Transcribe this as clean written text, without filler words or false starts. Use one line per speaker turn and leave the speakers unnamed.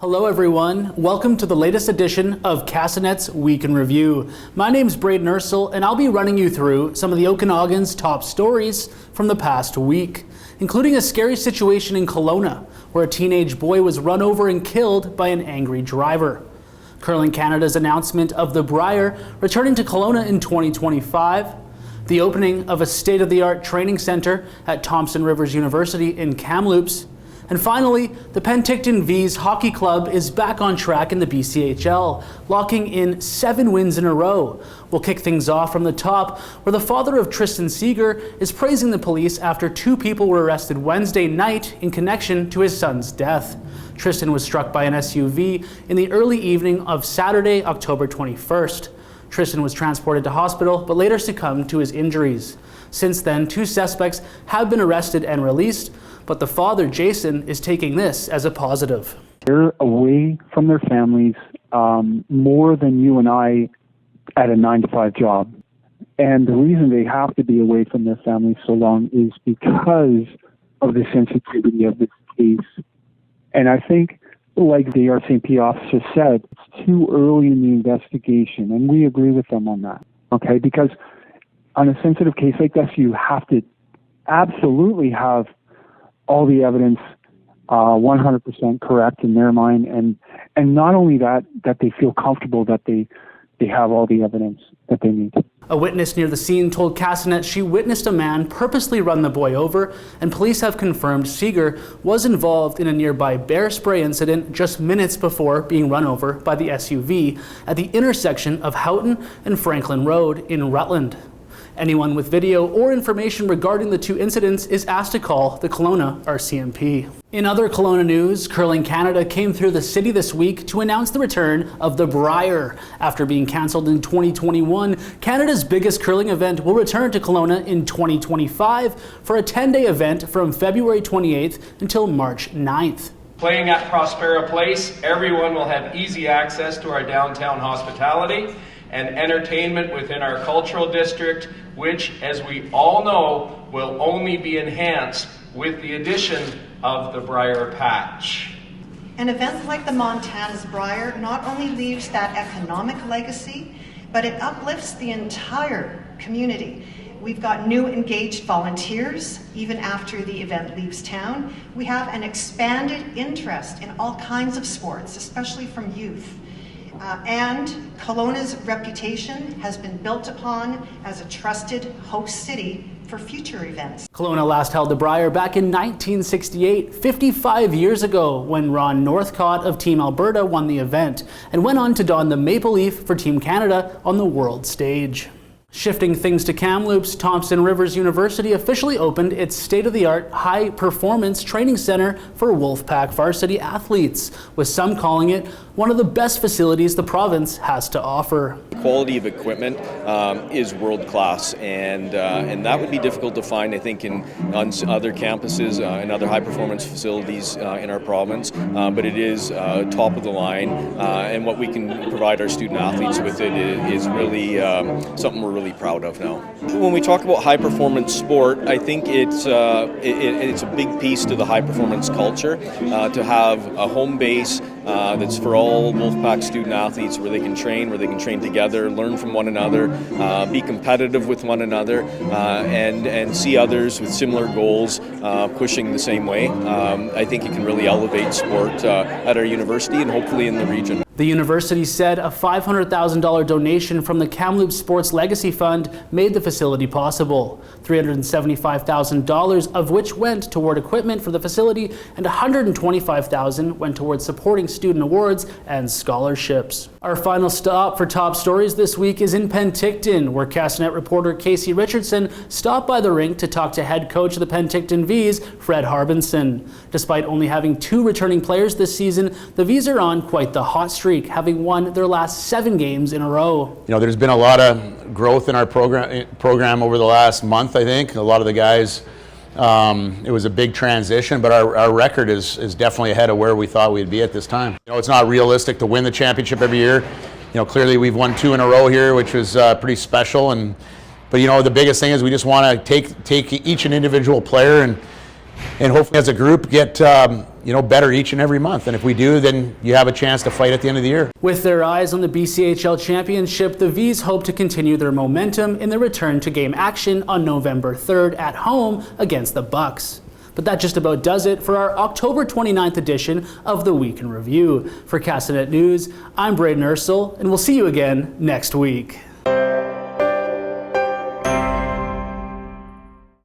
Hello everyone, welcome to the latest edition of Castanet's Week in Review. My name's Braden Ursel and I'll be running you through some of the Okanagan's top stories from the past week, including a scary situation in Kelowna, where a teenage boy was run over and killed by an angry driver. Curling Canada's announcement of the Brier returning to Kelowna in 2025, the opening of a state-of-the-art training centre at Thompson Rivers University in Kamloops, and finally, the Penticton Vees Hockey Club is back on track in the BCHL, locking in 7 wins in a row. We'll kick things off from the top, where the father of Tristan Seager is praising the police after 2 people were arrested Wednesday night in connection to his son's death. Tristan was struck by an SUV in the early evening of Saturday, October 21st. Tristan was transported to hospital, but later succumbed to his injuries. Since then, 2 suspects have been arrested and released, but the father, Jason, is taking this as a positive.
They're away from their families more than you and I at a 9-to-5 job. And the reason they have to be away from their families so long is because of the sensitivity of this case. And I think, like the RCMP officer said, it's too early in the investigation, and we agree with them on that, okay? Because on a sensitive case like this, you have to absolutely have all the evidence 100% correct in their mind, and not only that they feel comfortable that they have all the evidence that they need.
A witness near the scene told Castanet she witnessed a man purposely run the boy over, and police have confirmed Seager was involved in a nearby bear spray incident just minutes before being run over by the SUV at the intersection of Houghton and Franklin Road in Rutland. Anyone with video or information regarding the 2 incidents is asked to call the Kelowna RCMP. In other Kelowna news, Curling Canada came through the city this week to announce the return of the Brier. After being cancelled in 2021, Canada's biggest curling event will return to Kelowna in 2025 for a 10-day event from February 28th until March 9th.
Playing at Prospera Place, everyone will have easy access to our downtown hospitality and entertainment within our cultural district, which, as we all know, will only be enhanced with the addition of the Brier Patch.
An event like the Montana's Brier not only leaves that economic legacy, but it uplifts the entire community. We've got new engaged volunteers, even after the event leaves town. We have an expanded interest in all kinds of sports, especially from youth. And Kelowna's reputation has been built upon as a trusted host city for future events.
Kelowna last held the Brier back in 1968, 55 years ago, when Ron Northcott of Team Alberta won the event and went on to don the maple leaf for Team Canada on the world stage. Shifting things to Kamloops, Thompson Rivers University officially opened its state-of-the-art high-performance training center for Wolfpack varsity athletes, with some calling it one of the best facilities the province has to offer.
The quality of equipment is world-class, and that would be difficult to find, I think, on other campuses and other high-performance facilities in our province, but it is top of the line, and what we can provide our student athletes with it is really something we're really proud of now. When we talk about high-performance sport, I think it's a big piece to the high-performance culture to have a home base that's for all Wolfpack student athletes, where they can train together, learn from one another, be competitive with one another, and see others with similar goals pushing the same way. I think it can really elevate sport at our university and hopefully in the region.
The university said a $500,000 donation from the Kamloops Sports Legacy Fund made the facility possible. $375,000 of which went toward equipment for the facility, and $125,000 went towards supporting student awards and scholarships. Our final stop for top stories this week is in Penticton, where Castanet reporter Casey Richardson stopped by the rink to talk to head coach of the Penticton Vees, Fred Harbinson. Despite only having 2 returning players this season, the Vees are on quite the hot streak, having won their last 7 games in a row.
You know, there's been a lot of growth in our program over the last month, I think. A lot of the guys, it was a big transition, but our record is definitely ahead of where we thought we'd be at this time. You know, it's not realistic to win the championship every year. You know, clearly we've won 2 in a row here, which was pretty special. But you know, the biggest thing is we just want to take each an individual player and hopefully as a group get better each and every month. And if we do, then you have a chance to fight at the end of the year.
With their eyes on the BCHL championship, the Vees hope to continue their momentum in the return to game action on November 3rd at home against the Bucks. But that just about does it for our October 29th edition of the Week in Review. For Castanet News, I'm Braden Ursel, and we'll see you again next week.